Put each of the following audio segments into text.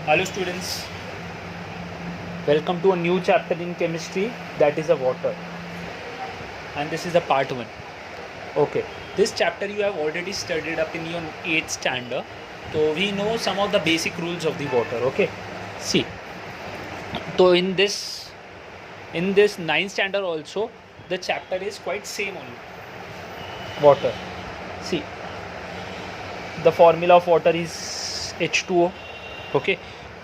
Hello students, welcome to a new chapter in chemistry, that is a water, and this is a part 1. Okay, this chapter you have already studied up in your 8th standard, so we know some of the basic rules of the water. Okay, see, so in this 9th standard also the chapter is quite same only, water. See, the formula of water is H2O. Okay,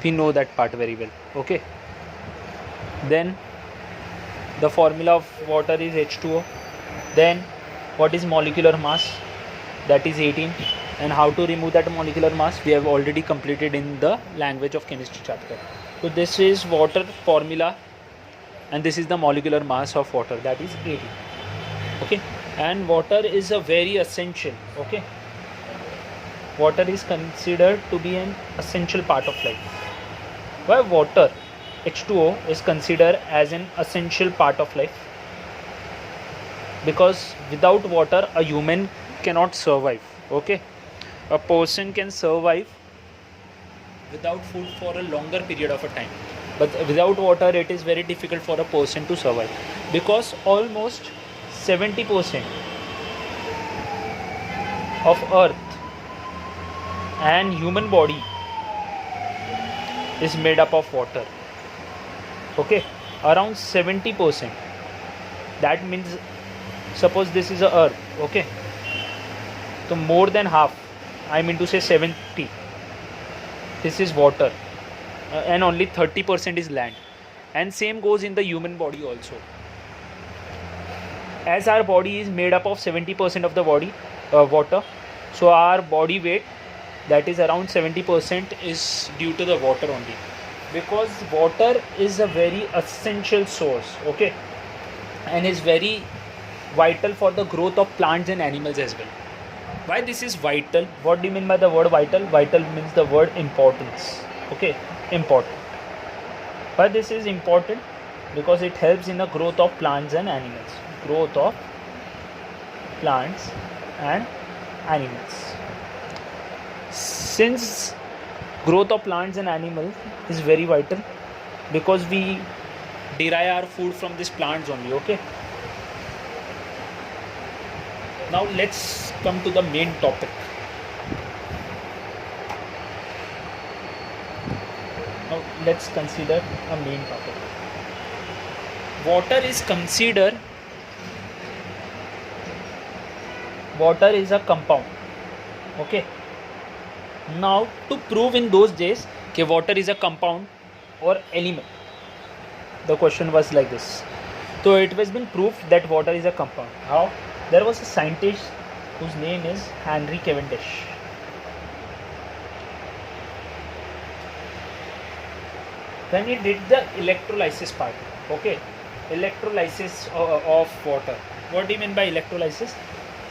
we know that part very well. Okay, then the formula of water is H2O. Then what is molecular mass? That is 18. And how to remove that molecular mass we have already completed in the language of chemistry chapter. So this is water formula, and this is the molecular mass of water, that is 18. Okay, and water is a very essential. Okay, water is considered to be an essential part of life. Why water, H2O, is considered as an essential part of life? Because without water a human cannot survive. Okay, a person can survive without food for a longer period of a time, but without water it is very difficult for a person to survive, because almost 70% of earth and human body is made up of water. Okay, around 70%. That means, suppose this is a earth. Okay, so more than half, I mean to say 70, this is water, and only 30% is land. And same goes in the human body also. As our body is made up of 70% of the body water, so our body weight, that is around 70%, is due to the water only, because water is a very essential source. Okay, and is very vital for the growth of plants and animals as well. Why this is vital? What do you mean by the word vital? Vital means the word importance. Okay, important. Why this is important? Because it helps in the growth of plants and animals. Growth of plants and animals. Since growth of plants and animals is very vital, because we derive our food from these plants only. Okay, now let's come to the main topic. Now let's consider a main topic. Water is a compound. Okay, now to prove in those days that water is a compound or element, the question was like this. So it has been proved that water is a compound. How? There was a scientist whose name is Henry Cavendish. When he did the electrolysis part. Okay, electrolysis of water. What do you mean by electrolysis?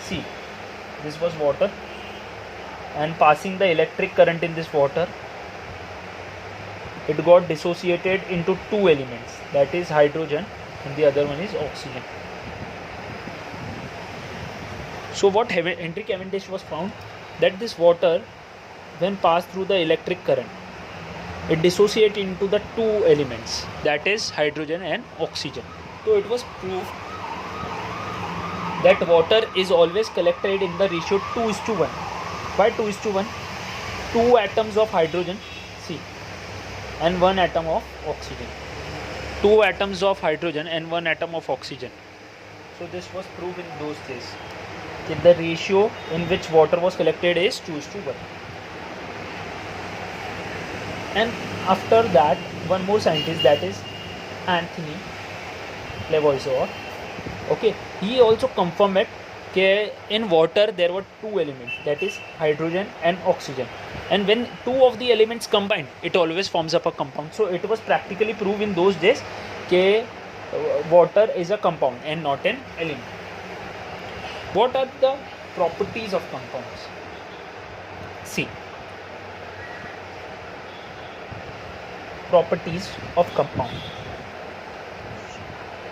See, this was water, and passing the electric current in this water, it got dissociated into two elements, that is hydrogen and the other one is oxygen. So what Henry Cavendish was found, that this water, when passed through the electric current, it dissociates into the two elements, that is hydrogen and oxygen. So it was proved that water is always collected in the ratio 2:1. Why 2:1? 2 atoms of hydrogen, see, and 1 atom of oxygen. 2 atoms of hydrogen and 1 atom of oxygen. So this was proved in those days. The ratio in which water was collected is 2:1. And after that, one more scientist, that is Anthony Lavoisier. Okay, he also confirmed it that in water there were two elements, that is hydrogen and oxygen, and when two of the elements combine, it always forms up a compound. So it was practically proved in those days that water is a compound and not an element. What are the properties of compounds? See, properties of compound.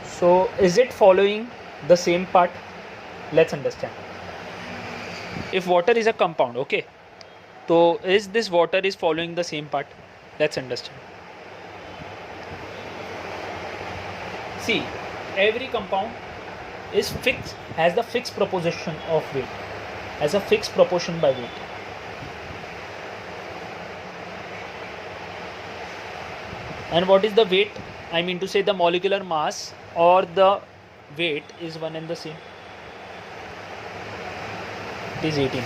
So is it following the same part? Let's understand. If water is a compound, okay, so is this water is following the same part? Let's understand. See, every compound is fixed, has the fixed proportion of weight, as a fixed proportion by weight. And what is the weight? I mean to say the molecular mass or the weight is one and the same. It is 18.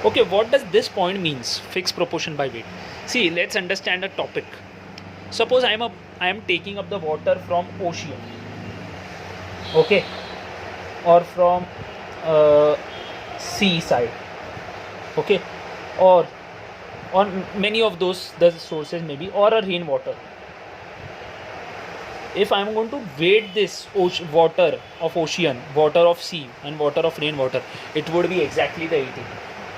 Okay, what does this point means? Fixed proportion by weight. See, let's understand a topic. Suppose I am taking up the water from ocean, okay, or from sea side, okay, or on many of those the sources maybe, or a rainwater. If I am going to weight this water of ocean, water of sea and water of rainwater, it would be exactly the 18.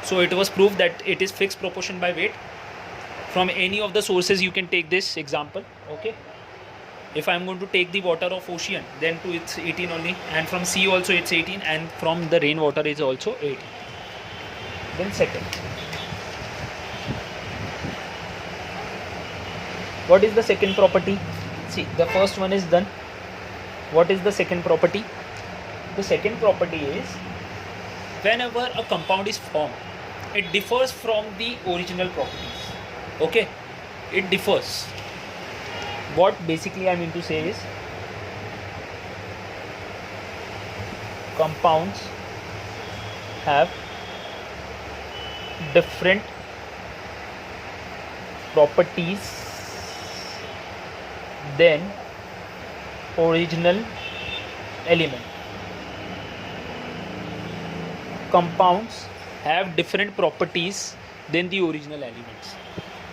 So it was proved that it is fixed proportion by weight. From any of the sources you can take this example, okay. If I am going to take the water of ocean, then to it's 18 only, and from sea also it's 18, and from the rainwater is also 18. Then second, what is the second property? See, the first one is done. What is the second property? The second property is, whenever a compound is formed, it differs from the original properties. Okay, it differs. What basically I mean to say is, compounds have different properties than original element. Compounds have different properties than the original elements.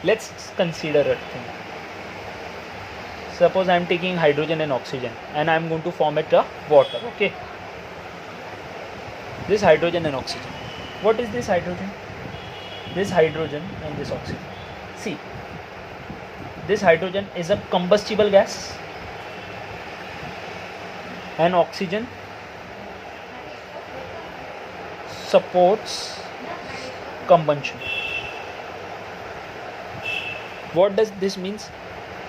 Let's consider a thing. Suppose I am taking hydrogen and oxygen and I am going to form it a water, okay. This hydrogen and oxygen. What is this hydrogen? This hydrogen and this oxygen. See, this hydrogen is a combustible gas, and oxygen supports combustion. What does this means?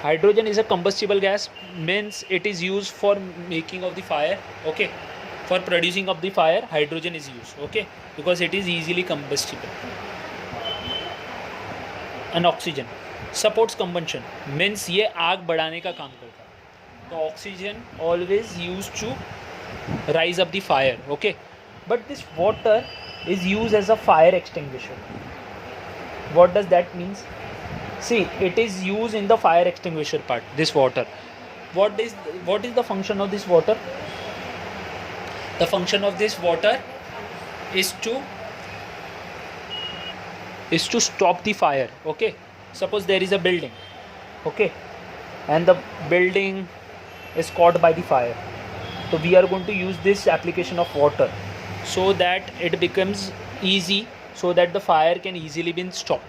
Hydrogen is a combustible gas, means it is used for making of the fire, okay. For producing of the fire, hydrogen is used, okay, because it is easily combustible. And oxygen supports combustion, means ये आग बढ़ाने का काम करता है. तो oxygen always used to rise up the fire, okay. But this water is used as a fire extinguisher. What does that means? See, it is used in the fire extinguisher part, this water. What is the function of this water? The function of this water is to stop the fire, okay. Suppose there is a building, okay, and the building is caught by the fire. So we are going to use this application of water so that it becomes easy, so that the fire can easily be stopped.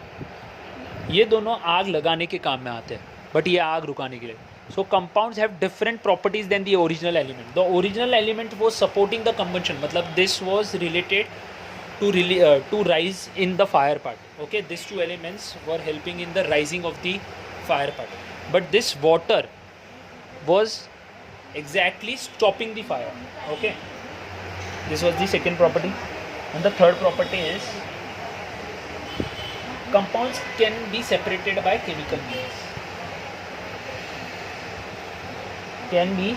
ये दोनों आग लगाने के काम में आते हैं, but ये आग रुकाने के लिए. So compounds have different properties than the original element. The original element was supporting the combustion, मतलब this was related to rise in the fire part, okay. These two elements were helping in the rising of the fire part, but this water was exactly stopping the fire, okay. This was the second property. And the third property is, compounds can be separated by chemical means. Can be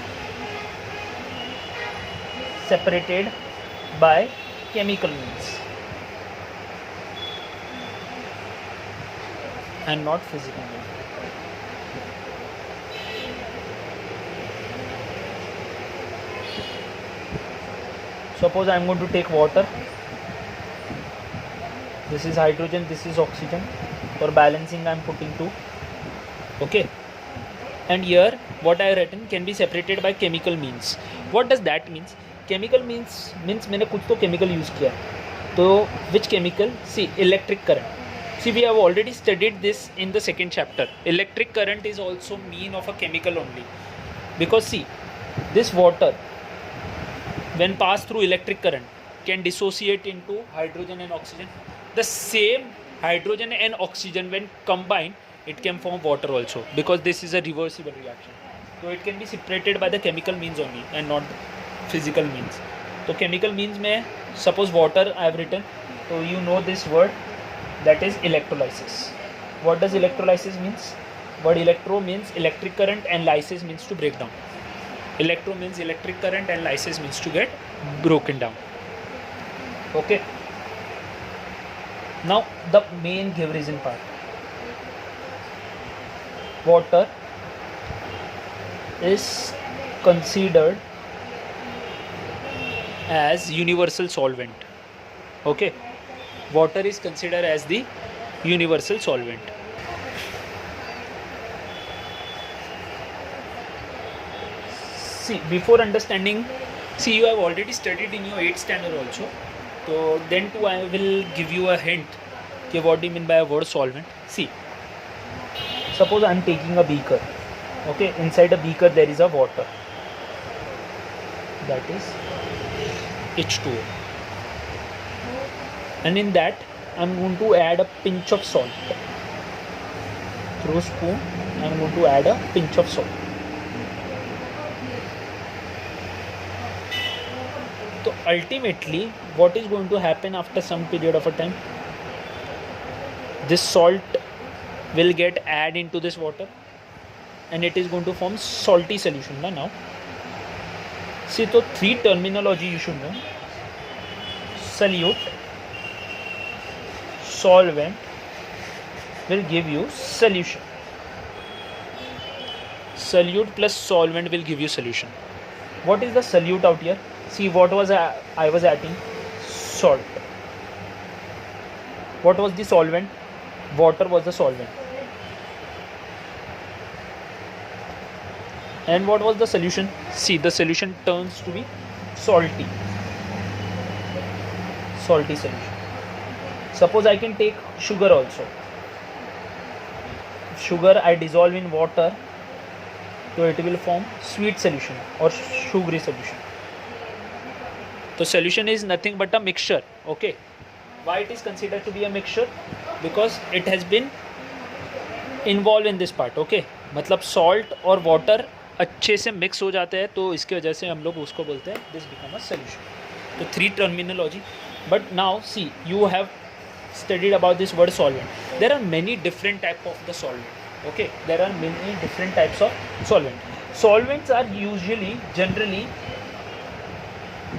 separated by chemical means and not physical means. Suppose I am going to take water. This is hydrogen, this is oxygen. For balancing I am putting 2, okay. And here what I have written, can be separated by chemical means. What does that means? Chemical means मैंने कुछ तो chemical use किया. तो which chemical? See, electric current. See, we have already studied this in the second chapter. Electric current is also mean of a chemical only, because see, this water when passed through electric current can dissociate into hydrogen and oxygen. The same hydrogen and oxygen when combined, it can form water also, because this is a reversible reaction. So it can be separated by the chemical means only and not physical means. So chemical means में suppose water I have written, so you know this word, that is electrolysis. What does electrolysis means? Word electro means electric current and lysis means to break down. Electro means electric current and lysis means to get broken down. Okay. Now the main give reason part. Water is considered as universal solvent. Okay. Water is considered as the universal solvent. See, before understanding, see, you have already studied in your 8th standard also. So then too I will give you a hint. Okay, what do you mean by a word solvent? See, suppose I am taking a beaker. Okay, inside a beaker there is a water. That is H2O. And in that I am going to add a pinch of salt. Through a spoon I am going to add a pinch of salt. So ultimately what is going to happen after some period of a time? This salt will get added into this water and it is going to form salty solution now. See, so 3 terminology you should know: solute, solvent will give you solution. Solute plus solvent will give you solution. What is the solute out here? See, what was I was adding? Salt. What was the solvent? Water was the solvent. And what was the solution? See, the solution turns to be salty. Salty solution. Suppose I can take sugar also. Sugar I dissolve in water, so it will form sweet solution or sugary solution. So solution is nothing but a mixture. Okay. Why it is considered to be a mixture? Because it has been involved in this part. Okay. मतलब salt और water अच्छे से mix हो जाते हैं, तो इसके वजह से हम लोग उसको बोलते हैं this become a solution. तो 3 terminology. But now see, you have studied about this word solvent. There are many different types of the solvent. Okay. There are many different types of solvent. Solvents are usually, generally,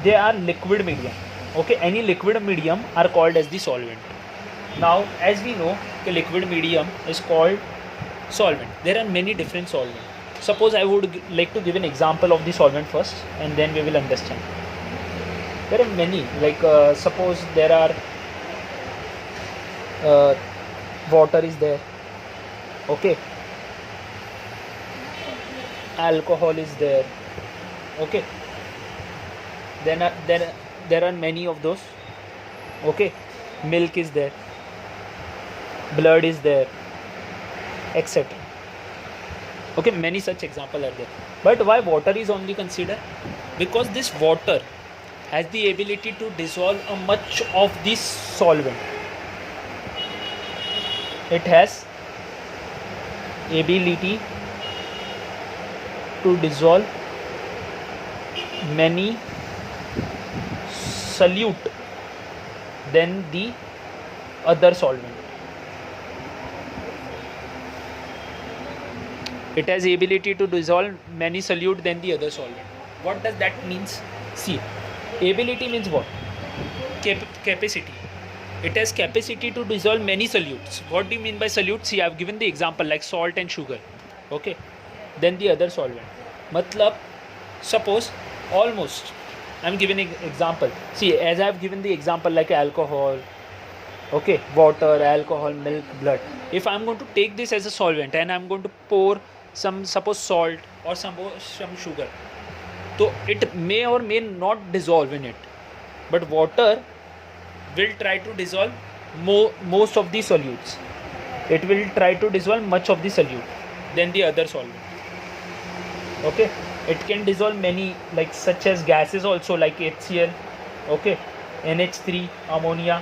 they are liquid medium. Okay, any liquid medium are called as the solvent. Now as we know, the liquid medium is called solvent. There are many different solvents. Suppose I would like to give an example of the solvent first, and then we will understand. There are many, like suppose there are water is there. Okay, alcohol is there. Okay, then there are many of those. Okay, milk is there, blood is there, etc. Okay, many such examples are there. But why water is only considered? Because this water has the ability to dissolve a much of this solvent. It has ability to dissolve many solute than the other solvent. It has ability to dissolve many solute than the other solvent. What does that means? See, ability means what? Capacity. It has capacity to dissolve many solutes. What do you mean by solute? See, I have given the example like salt and sugar. Okay. Then the other solvent. Matlab, suppose almost, I am giving an example. See, as I have given the example like alcohol, okay, water, alcohol, milk, blood. If I am going to take this as a solvent and I am going to pour some, suppose salt or some sugar, so it may or may not dissolve in it. But water will try to dissolve most of the solutes. It will try to dissolve much of the solute than the other solvent. Okay, it can dissolve many, like such as gases also, like HCl, okay, NH3, ammonia.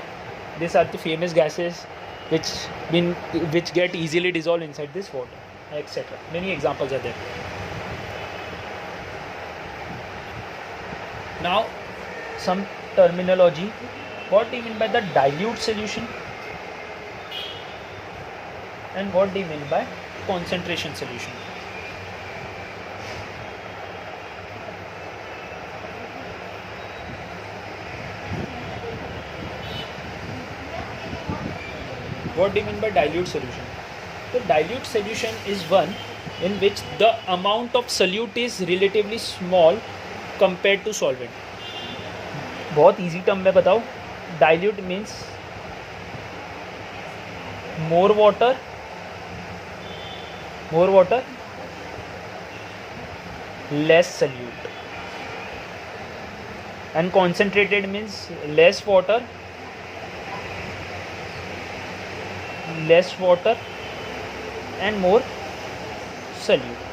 These are the famous gases. which been which get easily dissolved inside this water, etc. Many examples are there. Now some terminology. What do you mean by the dilute solution and what do you mean by concentration solution? What do you mean by dilute solution? The dilute solution is one in which the amount of solute is relatively small compared to solvent. बहुत easy term में बताओ. Dilute means more water, less solute, and concentrated means less water and more solute.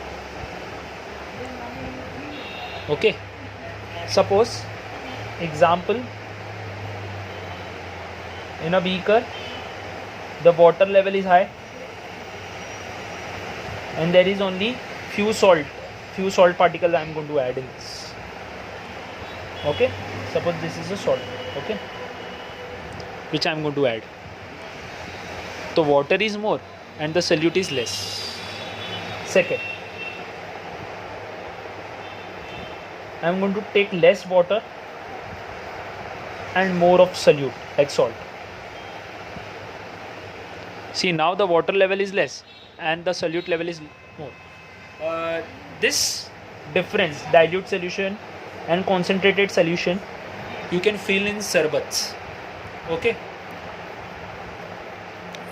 Okay, suppose example, in a beaker the water level is high and there is only few salt particles I am going to add in this. Okay, suppose this is a salt, okay, which I am going to add. So water is more and the solute is less. Second, I am going to take less water and more of solute like salt. See, now the water level is less and the solute level is more. This difference, dilute solution and concentrated solution, you can feel in sarbats. Okay,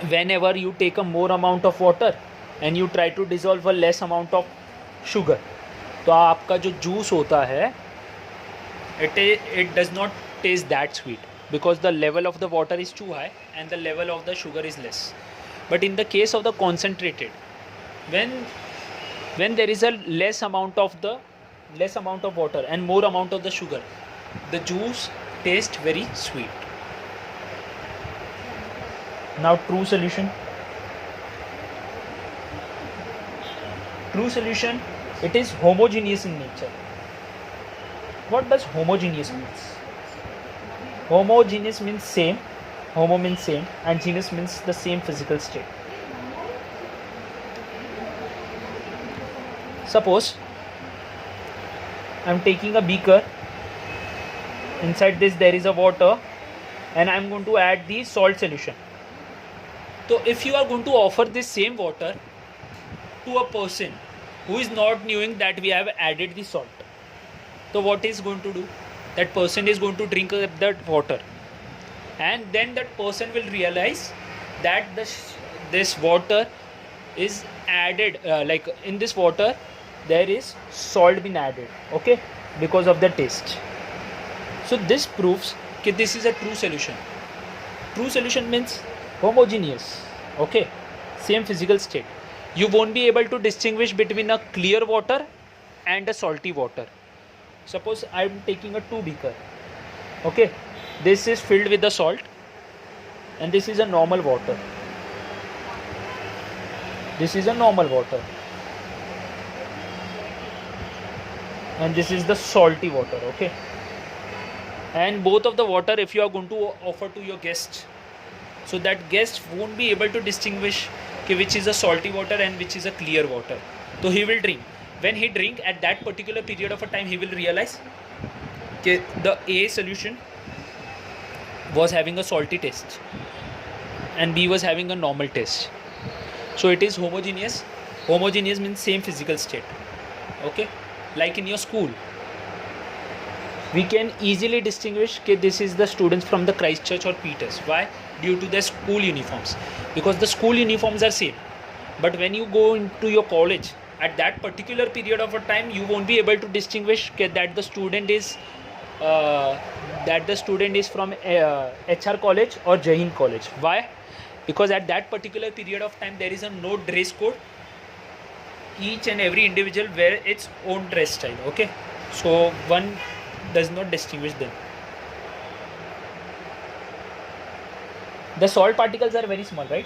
whenever you take a more amount of water and you try to dissolve a less amount of sugar, तो आपका जो juice होता है it does not taste that sweet because the level of the water is too high and the level of the sugar is less. But in the case of the concentrated, when there is a less amount of water and more amount of the sugar, the juice tastes very sweet. Now true solution, it is homogeneous in nature. What does homogeneous means? Homogeneous means same, homo means same, and geneous means the same physical state. Suppose I am taking a beaker, inside this there is a water and I am going to add the salt solution. So if you are going to offer this same water to a person who is not knowing that we have added the salt, so what is going to do? That person is going to drink that water and then that person will realize that this water is added, like in this water there is salt been added, okay, because of the taste. So this proves that this is a true solution. True solution means homogeneous, okay, same physical state. You won't be able to distinguish between a clear water and a salty water. Suppose I am taking a 2 beaker, okay, this is filled with the salt and this is a normal water. This is a normal water and this is the salty water, okay. And both of the water, if you are going to offer to your guest, so that guest won't be able to distinguish which is a salty water and which is a clear water. So he will drink. When he drink, at that particular period of a time, he will realize that the A solution was having a salty taste and B was having a normal taste. So it is homogeneous. Homogeneous means same physical state, okay. Like in your school, we can easily distinguish that this is the students from the Christ Church or Peters. Why? Due to their school uniforms, because the school uniforms are same. But when you go into your college, at that particular period of a time, you won't be able to distinguish that the student is from HR college or Jain college. Why? Because at that particular period of time there is a no dress code. Each and every individual wear its own dress style, okay. So one does not distinguish them. The salt particles are very small, right?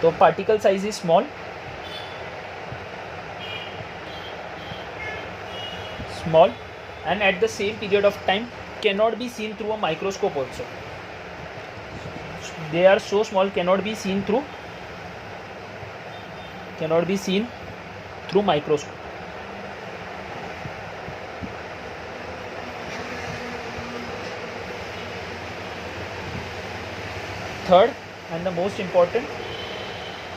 So particle size is small, and at the same period of time cannot be seen through a microscope also. They are so small, cannot be seen through microscope. Third and the most important,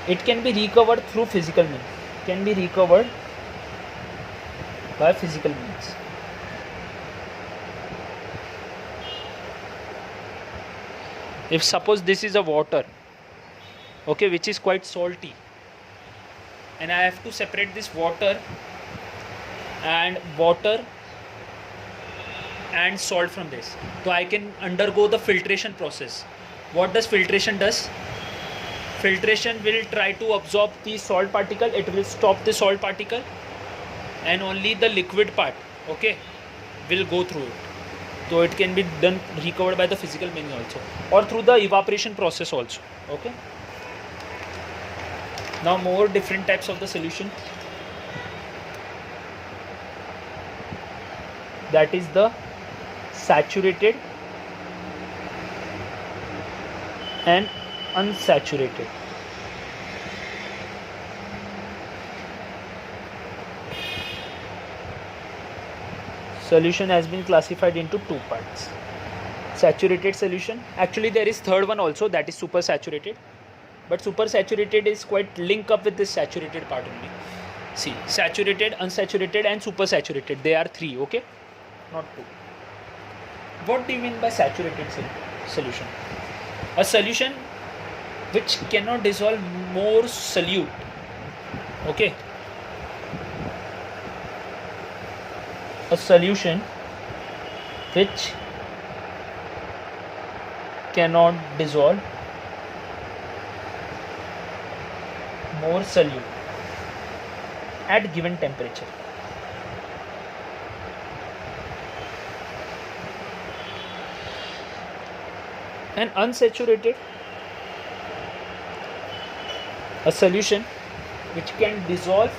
it can be recovered through physical means. Can be recovered by physical means. If suppose this is a water, okay, which is quite salty, and I have to separate this water and salt from this, so I can undergo the filtration process. What does filtration does? Filtration will try to absorb the salt particle, it will stop the salt particle, and only the liquid part, okay, will go through it. So it can be done, recovered by the physical means also, or through the evaporation process also, okay. Now more different types of the solution, that is the saturated and unsaturated. Solution has been classified into two parts. Saturated solution, actually there is third one also, that is super saturated, but super saturated is quite linked up with this saturated part only. See, saturated, unsaturated and super saturated, they are three, okay, not two. What do you mean by saturated solution? A solution which cannot dissolve more solute, okay. A solution which cannot dissolve more solute at given temperature. And unsaturated, a solution which can dissolve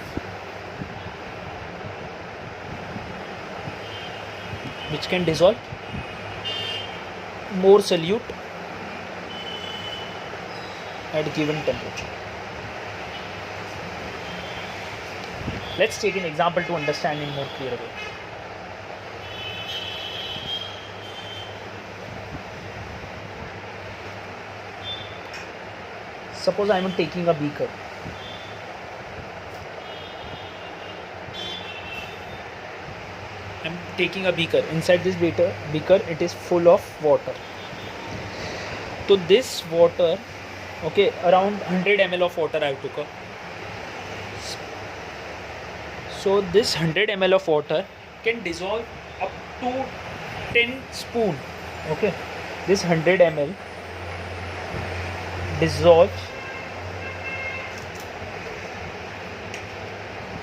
more solute at given temperature. Let's take an example to understand in more clear way. Suppose I am taking a beaker. Inside this beaker it is full of water. So this water, okay, around 100 ml of water I took. So this 100 ml of water can dissolve up to 10 spoon. Okay, this 100 ml dissolves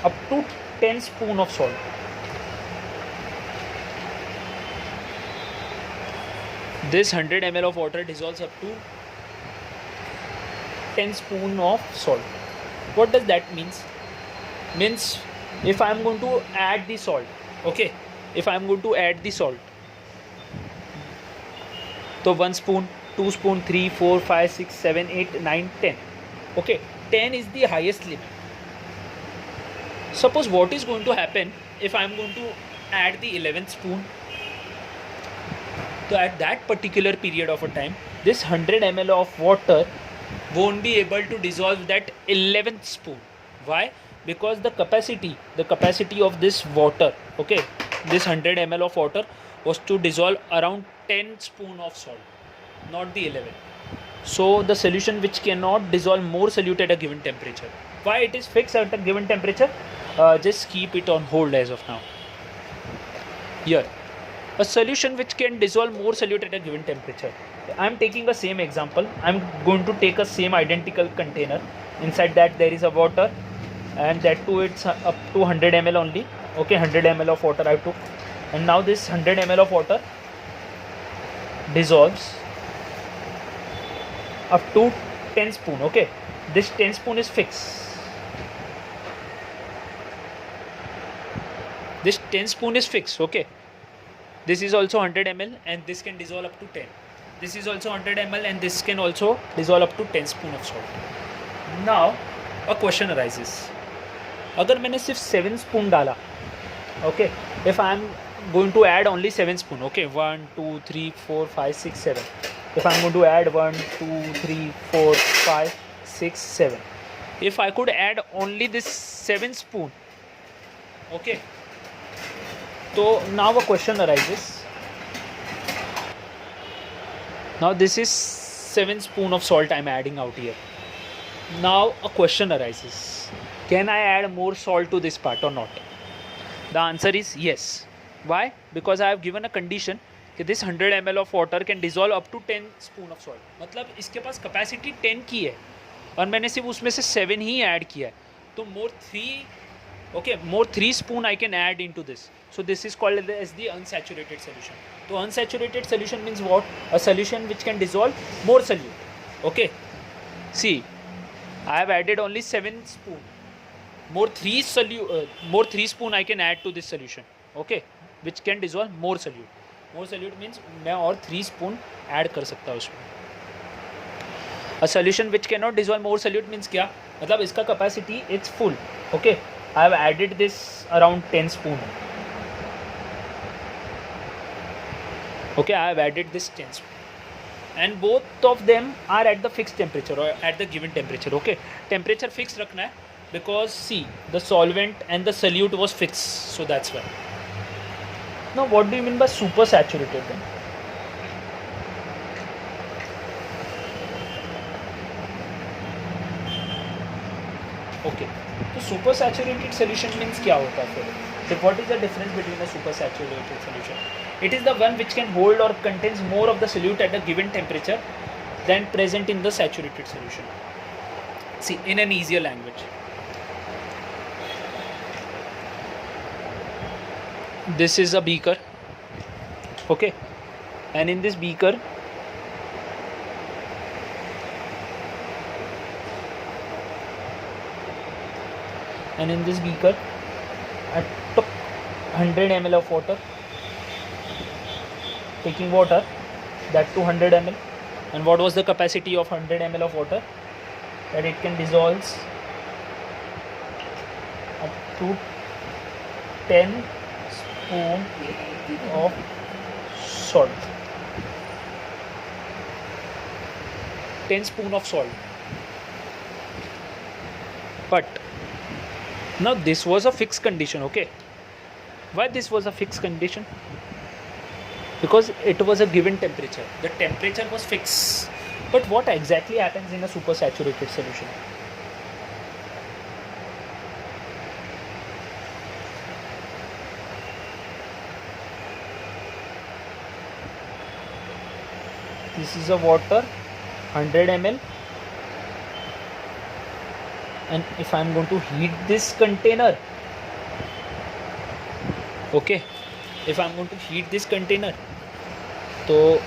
up to 10 spoon of salt. This 100 ml of water dissolves up to 10 spoon of salt. What does that means? Means if I am going to add the salt, okay, so 1 spoon, 2 spoon, 3, 4, 5, 6, 7, 8, 9, 10. Okay, 10 is the highest limit. Suppose what is going to happen if I am going to add the 11th spoon? So at that particular period of a time, this 100 ml of water won't be able to dissolve that 11th spoon. Why? Because the capacity of this water, okay, this 100 ml of water was to dissolve around 10 spoon of salt, not the 11. So the solution which cannot dissolve more solute at a given temperature. Why it is fixed at a given temperature? Just keep it on hold as of now. Here, a solution which can dissolve more solute at a given temperature. I am taking the same example. I am going to take a same identical container. Inside that there is a water, and that too it's up to 100 ml only. Okay, 100 ml of water I took, and now this 100 ml of water dissolves up to 10 spoon. Okay, this 10 spoon is fixed. This 10 spoon is fixed. Okay, this is also 100 ml and this can dissolve up to 10. This is also 100 ml and this can also dissolve up to 10 spoon of salt. Now a question arises, अगर मैंने सिर्फ 7 spoon डाला, okay, if I am going to add only 7 spoon, okay, 1 2 3 4 5 6 7, if I am going to add 1 2 3 4 5 6 7, if I could add only this 7 spoon, okay, so now a question arises. Now this is 7 spoon of salt I am adding out here. Now a question arises, can I add more salt to this part or not? The answer is yes. Why? Because I have given a condition कि this 100 ml of water can dissolve up to 10 spoon of salt. मतलब इसके पास capacity 10 की है और मैंने सिर्फ उसमें से 7 ही ऐड किया है, तो more 3 spoon I can add into this. So this is called as the unsaturated solution. So unsaturated solution means what? A solution which can dissolve more solute. Okay. See, I have added only 7 spoon. More 3 spoon I can add to this solution. Okay, which can dissolve more solute. More solute means मैं और 3 spoon add कर सकता हूँ उसमें. A solution which cannot dissolve more solute means क्या? मतलब इसका capacity it's full. Okay, I have added this around 10 spoon. Okay, I have added this 10 spoon. And both of them are at the fixed temperature or at the given temperature. Okay, temperature fixed रखना है because see, the solvent and the solute was fixed, so that's why. Now what do you mean by super saturated then? Okay, so super saturated solution means क्या होता है फिर? So what is the difference between a super saturated solution? It is the one which can hold or contains more of the solute at a given temperature than present in the saturated solution. See, in an easier language, this is a beaker, okay, and in this beaker I took 100 ml of water, taking water, that 200 ml, and what was the capacity of 100 ml of water? That it can dissolve up to 10 spoon of salt. 10 spoon of salt. But now this was a fixed condition, okay? Why this was a fixed condition? Because it was a given temperature. The temperature was fixed. But what exactly happens in a supersaturated solution? This is a water, 100 ml, and if I am going to heat this container, okay, if I am going to heat this container, so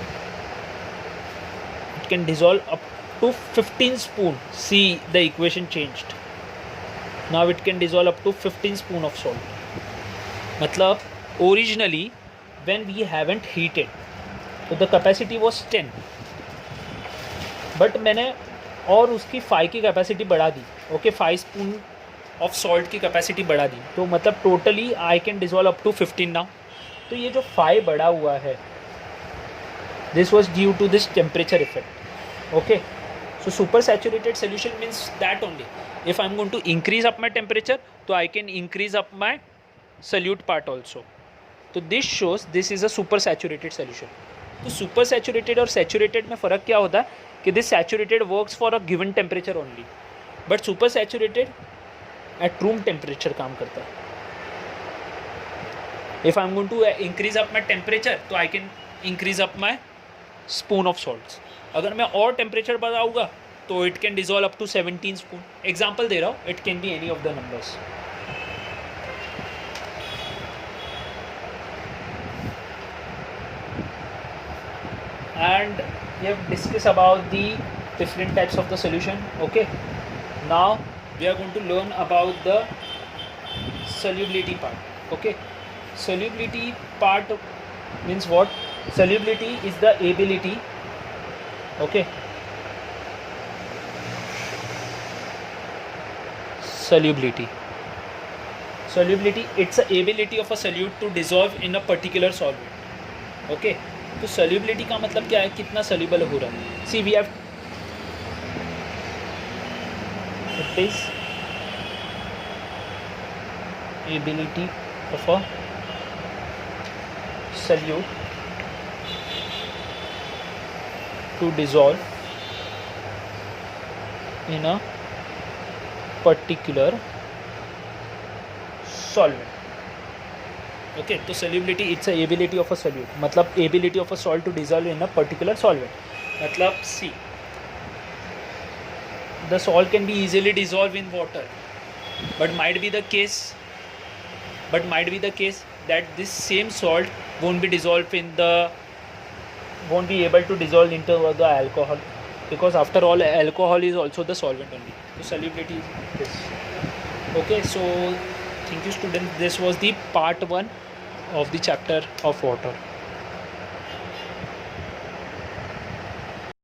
it can dissolve up to 15 spoon. See, the equation changed. Now it can dissolve up to 15 spoon of salt. मतलब originally when we haven't heated, so the capacity was 10, but मैंने और उसकी 5 की capacity बढ़ा दी. Okay, 5 spoon of salt की capacity बढ़ा दी, तो मतलब totally I can dissolve up to 15 now. तो ये जो 5 बढ़ा हुआ है, this was due to this temperature effect. Okay, so super saturated solution means that only. If I am going to increase up my temperature, तो I can increase up my solute part also. तो this shows this is a super saturated solution. तो super saturated और saturated में फ़र्क क्या होता है कि this saturated works for a given temperature only, but super saturated at room temperature काम करता है. If I am going to increase up my temperature, तो I can increase up my spoon of salts. अगर मैं और temperature बढ़ाऊंगा तो it can dissolve up to 17 spoon. Example दे रहा हूँ, it can be any of the numbers. And we have discussed about the different types of the solution. Okay, now we are going to learn about the solubility part. Okay, solubility part means what? Solubility is the ability, okay, solubility, it's the ability of a solute to dissolve in a particular solvent. Okay, तो solubility का मतलब क्या है, कितना soluble हो रहा है. See, we have, it is ability of a solute to dissolve in a particular solvent. Okay, तो solubility it's a ability of a solute, मतलब ability of a salt to dissolve in a particular solvent. मतलब see, the salt can be easily dissolved in water, but might be the case that this same salt won't be able to dissolve into the alcohol, because after all alcohol is also the solvent only. So solubility is this. Okay, so thank you students, this was the part 1 of the chapter of water.